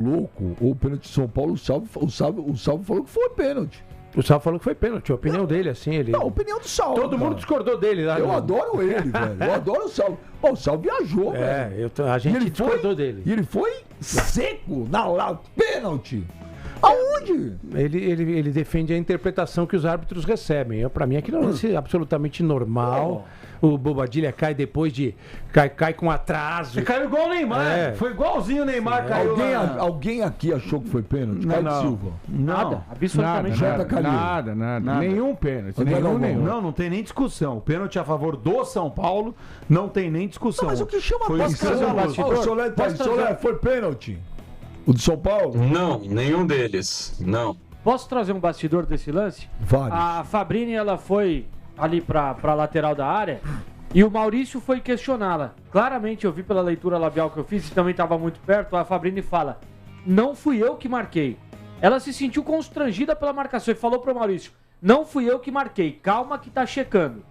louco, ou o pênalti de São Paulo, o Salvo falou que foi pênalti. O Salvo falou que foi pênalti, a opinião dele, assim, ele... Não, a opinião do Salvo. Todo mundo discordou dele lá. Eu adoro ele, velho. Eu adoro o Salvo. Pô, o Salvo viajou, velho. A gente discordou dele. E ele foi seco, pênalti. Aonde? Ele defende a interpretação que os árbitros recebem. Pra mim, aquilo é um lance absolutamente normal. O Bobadilha cai depois de... Cai com atraso. Você caiu igual o Neymar. Foi igualzinho o Neymar caiu. Alguém aqui achou que foi pênalti? Caio Silva. Nada. Absolutamente nada. Nenhum pênalti. Não tem nem discussão. O pênalti a favor do São Paulo não tem nem discussão. Não, mas o que chama foi Solé, foi pênalti? O de São Paulo? Não, nenhum deles. Não. Posso trazer um bastidor desse lance? Vários. A Fabrini, ela foi ali pra lateral da área e o Maurício foi questioná-la. Claramente, eu vi pela leitura labial que eu fiz e também estava muito perto, a Fabrini fala, não fui eu que marquei. Ela se sentiu constrangida pela marcação e falou pro Maurício, não fui eu que marquei, calma que tá checando.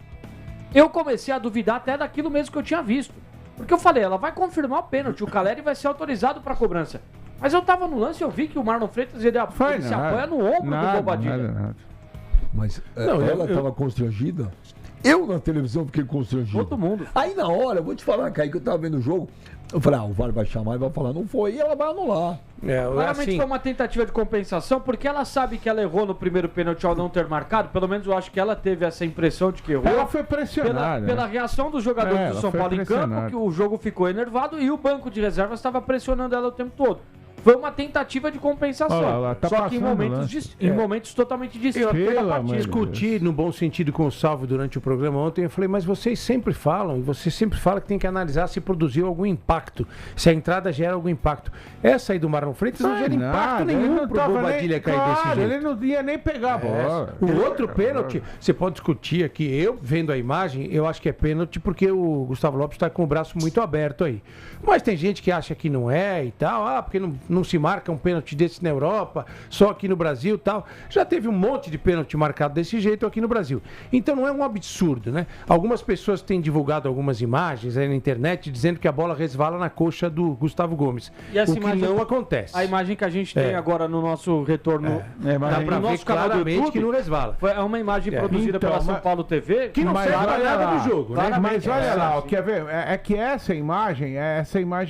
Eu comecei a duvidar até daquilo mesmo que eu tinha visto. Porque eu falei, ela vai confirmar o pênalti, o Caleri vai ser autorizado pra cobrança. Mas eu tava no lance e eu vi que o Marlon Freitas ele se apoia no ombro do Bobadilha. Nada. Mas ela tava constrangida? Eu na televisão fiquei constrangido. Todo mundo. Aí na hora, eu vou te falar, Caio, que eu tava vendo o jogo, eu falei, o VAR vai chamar e vai falar, não foi, e ela vai anular. Claramente foi uma tentativa de compensação, porque ela sabe que ela errou no primeiro pênalti ao não ter marcado, pelo menos eu acho que ela teve essa impressão de que errou. Ela foi pressionada. Pela reação dos jogadores do São Paulo em campo, que o jogo ficou enervado e o banco de reservas estava pressionando ela o tempo todo. Foi uma tentativa de compensação. Só que em momentos totalmente distintos. Eu discuti no bom sentido com o Salvo durante o programa ontem. Eu falei, mas vocês sempre falam, e você sempre fala que tem que analisar se produziu algum impacto, se a entrada gera algum impacto. Essa aí do Marlon Freitas não gera impacto nenhum pro Bobadilha cair desse jeito. Ele não ia nem pegar a bola. O outro pênalti, você pode discutir aqui, eu vendo a imagem, eu acho que é pênalti porque o Gustavo Lopes está com o braço muito aberto aí. Mas tem gente que acha que não é e tal, porque não se marca um pênalti desse na Europa, só aqui no Brasil e tal. Já teve um monte de pênalti marcado desse jeito aqui no Brasil. Então não é um absurdo, né? Algumas pessoas têm divulgado algumas imagens aí na internet dizendo que a bola resvala na coxa do Gustavo Gomes. E essa o que não acontece. A imagem que a gente tem agora no nosso retorno, dá pra ver claramente que não resvala. É uma imagem produzida pela São Paulo TV que não serve para nada do jogo, né? Mas olha lá, quer ver? É que essa imagem,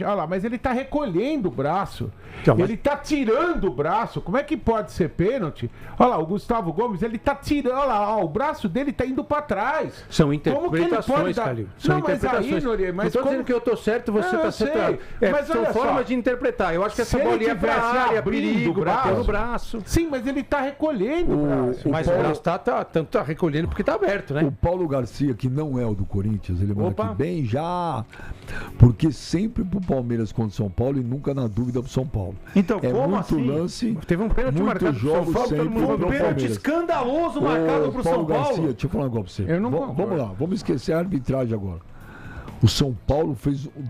olha lá, mas ele tá recolhendo o braço. Ele tá tirando o braço. Como é que pode ser pênalti? Olha lá, o Gustavo Gomes, ele tá tirando. Olha lá, o braço dele tá indo pra trás. São interpretações, Calil. São interpretações. Mas eu tô dizendo que eu tô certo, você tá certo. São formas de interpretar. Eu acho que essa bolinha pra área, perigo, bateu no braço. Sim, mas ele tá recolhendo o braço. Mas o braço tá recolhendo porque tá aberto, né? O Paulo Garcia, que não é o do Corinthians, ele manda aqui bem já. Porque sempre pro Palmeiras contra o São Paulo e nunca na dúvida pro São Paulo. Então, é como muito assim? lance, teve um pênalti marcado pro São Paulo, todo mundo um pênalti escandaloso marcado pro São Paulo. Garcia, deixa eu falar um negócio pra você. Vamos lá, vamos esquecer a arbitragem agora. O São Paulo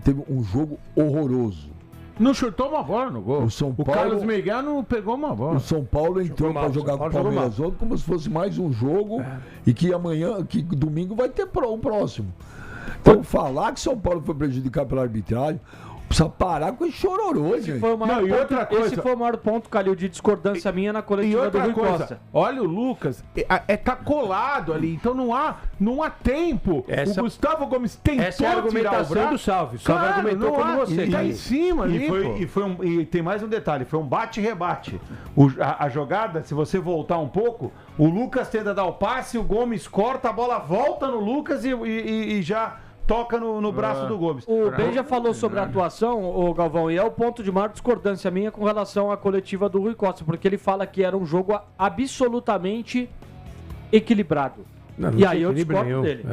teve um jogo horroroso. Não chutou uma bola no gol. O Carlos Miguel não pegou uma bola. O São Paulo entrou para jogar com o Palmeiras ontem como se fosse mais um jogo e que domingo vai ter o próximo. Então falar que São Paulo foi prejudicado pela arbitragem, precisa parar com esse chororô, gente. Esse foi o maior ponto, Calil, de discordância minha na coletiva do Rui Costa. Olha o Lucas, tá colado ali, então não há tempo. O Gustavo Gomes tentou essa é a argumentação do Salve. O Salve argumentou como você. Tá em cima ali, e tem mais um detalhe, foi um bate-rebate. A jogada, se você voltar um pouco, o Lucas tenta dar o passe, o Gomes corta, a bola volta no Lucas e já toca no braço do Gomes. O Ben já falou sobre a atuação, o Galvão, e é o ponto de maior discordância minha com relação à coletiva do Rui Costa, porque ele fala que era um jogo absolutamente equilibrado. E aí eu discordo dele.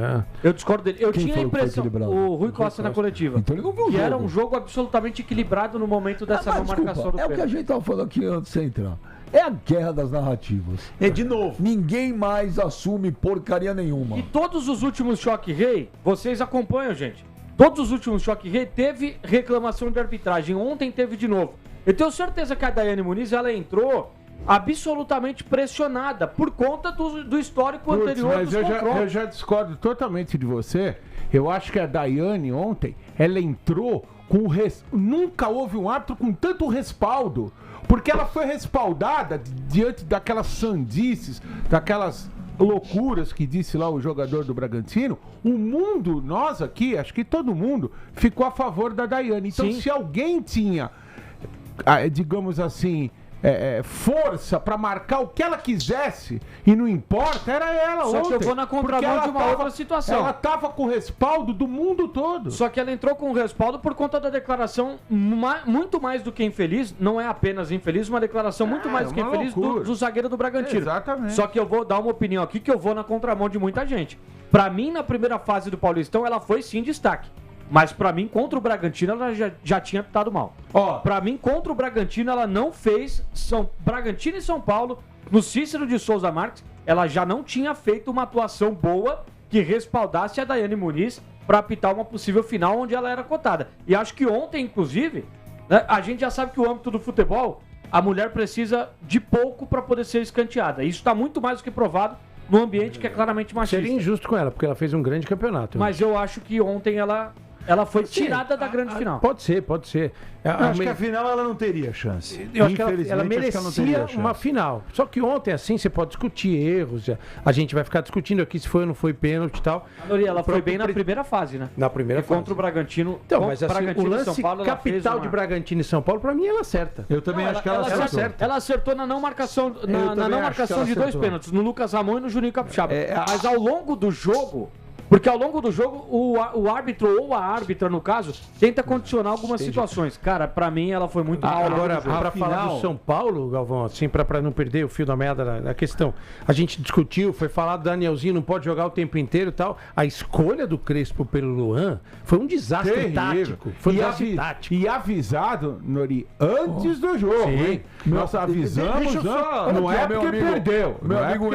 Eu discordo dele. Eu tinha a impressão, o Rui Costa na coletiva, então ele não viu o que jogo. era um jogo absolutamente equilibrado no momento dessa não marcação do pênalti. É o que a gente estava falando aqui antes de você entrar. É a guerra das narrativas. De novo. Ninguém mais assume porcaria nenhuma. E todos os últimos Choque Rei, vocês acompanham, gente. Todos os últimos Choque Rei teve reclamação de arbitragem. Ontem teve de novo. Eu tenho certeza que a Daiane Muniz, ela entrou absolutamente pressionada por conta do histórico anterior dos confrontos. Eu já discordo totalmente de você. Eu acho que a Daiane ontem, ela entrou nunca houve um árbitro com tanto respaldo. Porque ela foi respaldada diante daquelas sandices, daquelas loucuras que disse lá o jogador do Bragantino. O mundo, nós aqui, acho que todo mundo, ficou a favor da Daiane. Então, se alguém tinha, digamos assim, força pra marcar o que ela quisesse, e não importa, era ela. Só ontem, que eu vou na contramão de uma outra situação. Ela tava com o respaldo do mundo todo. Só que ela entrou com o respaldo por conta da declaração muito mais do que infeliz, não é apenas infeliz, uma declaração muito mais do que infeliz do zagueiro do Bragantino. Exatamente. Só que eu vou dar uma opinião aqui que eu vou na contramão de muita gente. Pra mim, na primeira fase do Paulistão, ela foi sim destaque. Mas pra mim, contra o Bragantino, ela já tinha pitado mal. Pra mim, contra o Bragantino, ela não fez Bragantino e São Paulo, no Cícero de Souza Marques, ela já não tinha feito uma atuação boa que respaldasse a Daiane Muniz pra apitar uma possível final onde ela era cotada. E acho que ontem, inclusive, né, a gente já sabe que o âmbito do futebol, a mulher precisa de pouco pra poder ser escanteada. Isso tá muito mais do que provado no ambiente que é claramente machista. Seria injusto com ela, porque ela fez um grande campeonato. Mas eu acho que ontem ela foi tirada da grande final. Pode ser. Acho que a final ela não teria chance. Eu acho que ela merecia uma final. Só que ontem, assim, você pode discutir erros. A gente vai ficar discutindo aqui se foi ou não foi pênalti e tal. Ela foi bem na primeira fase, né? Na primeira fase. Contra o Bragantino. Então, mas assim, o lance capital de Bragantino e São Paulo, pra mim, ela acerta. Eu também acho que ela acertou. Ela acertou na não marcação, de 2 pênaltis, no Lucas Ramon e no Juninho Capixaba. Mas ao longo do jogo... Porque ao longo do jogo, o árbitro ou a árbitra, no caso, tenta condicionar algumas situações. Cara, pra mim, ela foi muito mal. Agora, pra falar do São Paulo, Galvão, assim, pra não perder o fio da meada da questão, a gente discutiu, foi falado, Danielzinho não pode jogar o tempo inteiro e tal. A escolha do Crespo pelo Luan foi um desastre tático. Foi um desastre tático. E avisado, Nori, antes do jogo, hein? Nós avisamos, não é porque perdeu. Meu amigo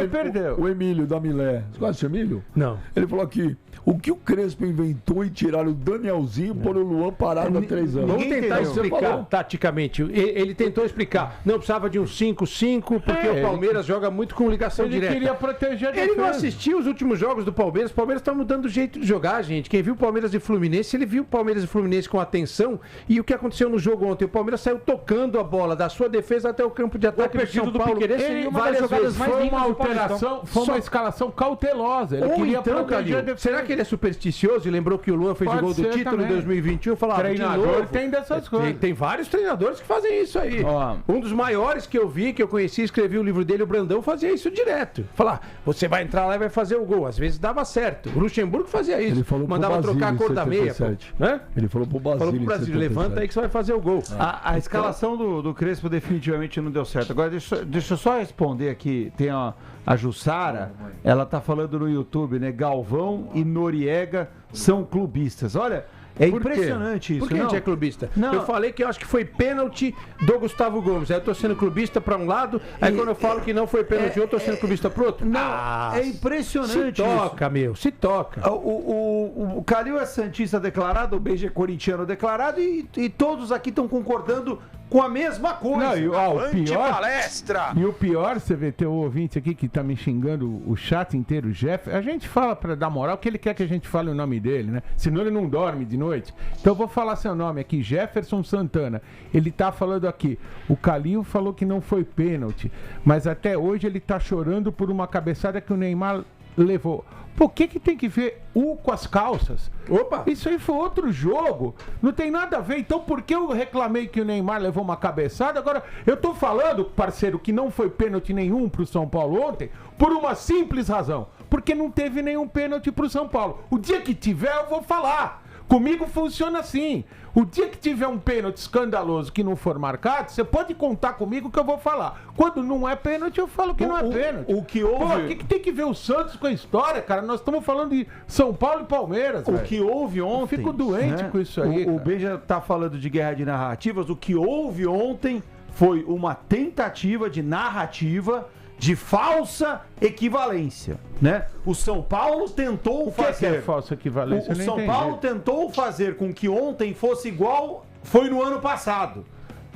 o Emílio da Milé. Você conhece o Emílio? Não. Ele falou aqui, o que o Crespo inventou e tiraram o Danielzinho por o Luan parado há 3 anos. Vamos tentar explicar taticamente. Ele tentou explicar. Não precisava de um 5-5, porque o Palmeiras joga muito com ligação direta. Ele queria proteger a defesa. Ele não assistiu os últimos jogos do Palmeiras. O Palmeiras está mudando o jeito de jogar, gente. Quem viu o Palmeiras e Fluminense, ele viu o Palmeiras e Fluminense com atenção. E o que aconteceu no jogo ontem? O Palmeiras saiu tocando a bola da sua defesa até o campo de ataque do São Paulo. Seria uma das jogadas mais foi uma alteração, foi uma escalação cautelosa. Ele queria então, proteger a defesa. Será que ele é supersticioso e lembrou que o Luan fez o gol do título também. Em 2021? Falava, treinador tem dessas coisas. Tem vários treinadores que fazem isso aí. Um dos maiores que eu vi, que eu conheci, escrevi o livro dele, o Brandão, fazia isso direto. Falar, você vai entrar lá e vai fazer o gol. Às vezes dava certo. O Luxemburgo fazia isso. Ele falou mandava Basílio, trocar a cor da meia. Né? Ele falou pro Basílio. Falou pro Brasil, levanta aí que você vai fazer o gol. A escalação do Crespo definitivamente não deu certo. Agora, deixa eu só responder aqui. Tem a Jussara, ela tá falando no YouTube, né? Galvão e Noriega são clubistas. Olha, é impressionante isso. Por que a gente é clubista? Não. Eu falei que eu acho que foi pênalti do Gustavo Gomes. Aí eu tô sendo clubista pra um lado, aí quando eu falo que não foi pênalti, eu tô sendo clubista pro outro. Não, é impressionante. Se toca, meu, se toca. O Calil é santista declarado, o Beija é corintiano declarado e todos aqui estão concordando com a mesma coisa. Não, o pior, palestra. E o pior, você vê, tem o ouvinte aqui que tá me xingando o chat inteiro, o Jeff. A gente fala pra dar moral que ele quer que a gente fale o nome dele, né? Senão ele não dorme de noite. Então eu vou falar seu nome aqui, Jefferson Santana. Ele tá falando aqui, o Calil falou que não foi pênalti, mas até hoje ele tá chorando por uma cabeçada que o Neymar levou. Por que tem que ver com as calças? Opa! Isso aí foi outro jogo. Não tem nada a ver. Então por que eu reclamei que o Neymar levou uma cabeçada? Agora, eu tô falando, parceiro, que não foi pênalti nenhum pro São Paulo ontem, por uma simples razão. Porque não teve nenhum pênalti pro São Paulo. O dia que tiver, eu vou falar. Comigo funciona assim. O dia que tiver um pênalti escandaloso que não for marcado, você pode contar comigo que eu vou falar. Quando não é pênalti, eu falo que não é pênalti. O que houve... Pô, o que tem que ver o Santos com a história, cara? Nós estamos falando de São Paulo e Palmeiras, O que houve ontem... Eu fico doente, né, com isso aí, O Beija tá falando de guerra de narrativas. O que houve ontem foi uma tentativa de narrativa de falsa equivalência, né? O São Paulo tentou fazer... O que é falsa equivalência? O São Paulo tentou fazer com que ontem fosse igual foi no ano passado.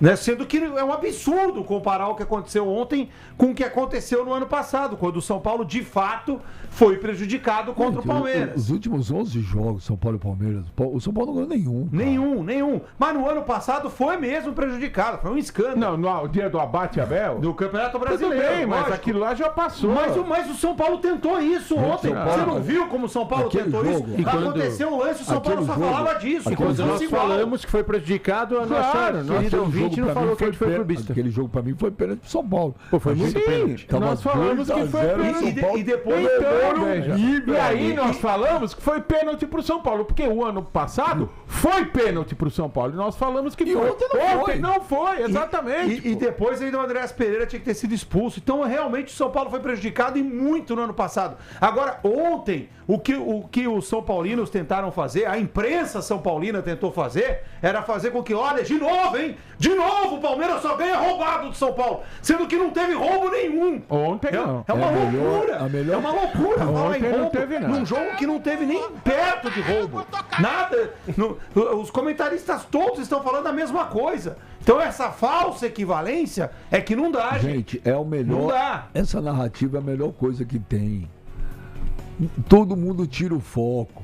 Né? Sendo que é um absurdo comparar o que aconteceu ontem com o que aconteceu no ano passado, quando o São Paulo, de fato, foi prejudicado contra o Palmeiras. Os últimos 11 jogos, São Paulo e Palmeiras, o São Paulo não ganhou nenhum. Nenhum. Mas no ano passado foi mesmo prejudicado, foi um escândalo. Não, no dia do abate, Abel? No Campeonato Brasileiro. Tudo bem, mas aquilo lá já passou. Mas o São Paulo tentou isso ontem. Você não viu como o São Paulo tentou isso? Aconteceu um lance, o São Paulo só falava disso. Quando nós falamos que foi prejudicado, a nossa querida ouvinte não falou que a gente foi clubista. Aquele jogo pra mim foi pênalti pro São Paulo. Pô, foi muito pênalti. Nós falamos que foi pênalti. E depois E aí nós falamos que foi pênalti pro São Paulo, porque o ano passado foi pênalti pro São Paulo. E nós falamos que foi. Ontem não foi, exatamente. E depois ainda o Andréas Pereira tinha que ter sido expulso. Então realmente o São Paulo foi prejudicado e muito no ano passado. Agora, ontem, o que os São Paulinos tentaram fazer, a imprensa São Paulina tentou fazer, era fazer com que, olha, de novo, hein? De novo, o Palmeiras só ganha roubado do São Paulo, sendo que não teve roubo nenhum. Ontem não. É uma loucura. É uma loucura falar em roubo num jogo que não teve nem perto de roubo. Nada. Os comentaristas todos estão falando a mesma coisa. Então essa falsa equivalência é que não dá, gente. É o melhor. Não dá. Essa narrativa é a melhor coisa que tem. Todo mundo tira o foco.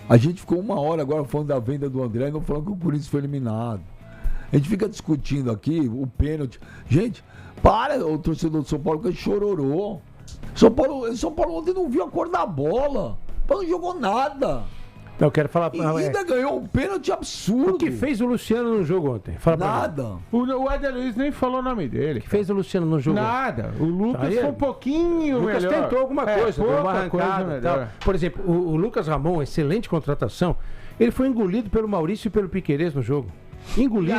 A gente ficou 1 hora agora falando da venda do André e não falando que o Corinthians foi eliminado. A gente fica discutindo aqui o pênalti. Gente, para o torcedor do São Paulo que chororou. São Paulo ontem não viu a cor da bola. Não jogou nada. Eu quero falar. E ainda ganhou um pênalti absurdo. O que fez o Luciano no jogo ontem? Fala nada. O Éder Luiz nem falou o nome dele. O que fez o Luciano no jogo? Nada. O Lucas foi um pouquinho melhor. O Lucas tentou alguma coisa, deu uma arrancada e tal. Por exemplo, o Lucas Ramon, excelente contratação, ele foi engolido pelo Maurício e pelo Piquerez no jogo. Engolido.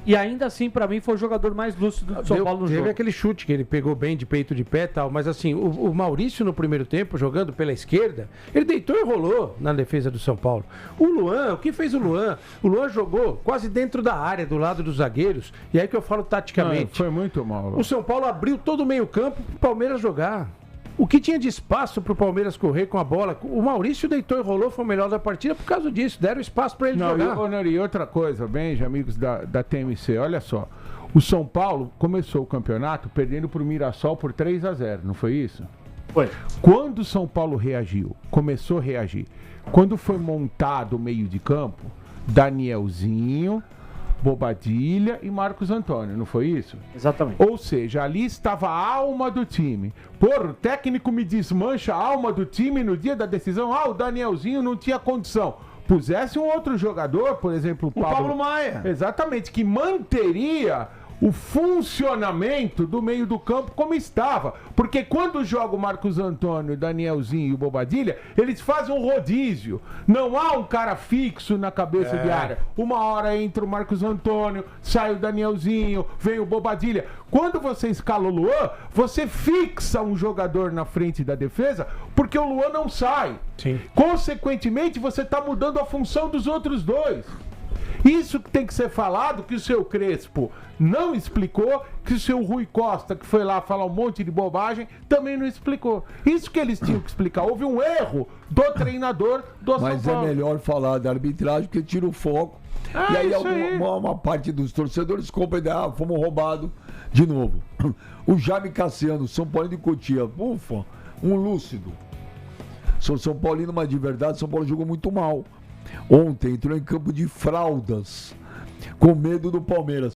E ainda assim, pra mim, foi o jogador mais lúcido do São Paulo no jogo. Teve aquele chute que ele pegou bem de peito de pé e tal, mas assim, o Maurício no primeiro tempo, jogando pela esquerda, ele deitou e rolou na defesa do São Paulo. O Luan, o que fez o Luan? O Luan jogou quase dentro da área, do lado dos zagueiros, e aí que eu falo taticamente. Foi muito mal. O São Paulo abriu todo o meio campo pro Palmeiras jogar. O que tinha de espaço pro Palmeiras correr com a bola, o Maurício deitou e rolou, foi o melhor da partida por causa disso, deram espaço para ele jogar. E outra coisa, Benja, amigos da TMC, olha só, o São Paulo começou o campeonato perdendo pro Mirassol por 3-0, não foi isso? Foi. Quando o São Paulo reagiu, começou a reagir, quando foi montado o meio de campo, Danielzinho, Bobadilha e Marcos Antônio, não foi isso? Exatamente. Ou seja, ali estava a alma do time. Porra, o técnico me desmancha a alma do time no dia da decisão. O Danielzinho não tinha condição. Pusesse um outro jogador, por exemplo, o Pablo Maia. Exatamente, que manteria o funcionamento do meio do campo como estava. Porque quando joga o Marcos Antônio, o Danielzinho e o Bobadilha, eles fazem um rodízio. Não há um cara fixo na cabeça de área. Uma hora entra o Marcos Antônio, sai o Danielzinho, vem o Bobadilha. Quando você escala o Luan, você fixa um jogador na frente da defesa, porque o Luan não sai. Sim. Consequentemente, você está mudando a função dos outros dois. Isso que tem que ser falado, que o seu Crespo não explicou, que o seu Rui Costa, que foi lá falar um monte de bobagem, também não explicou. Isso que eles tinham que explicar. Houve um erro do treinador do São Paulo. Mas é melhor falar da arbitragem, porque tira o foco. E aí uma parte dos torcedores compra a ideia, fomos roubados de novo. O Jaime Cassiano, São Paulo de Cotia, ufa, um lúcido. Sou São Paulino, mas de verdade, São Paulo jogou muito mal. Ontem entrou em campo de fraldas, com medo do Palmeiras.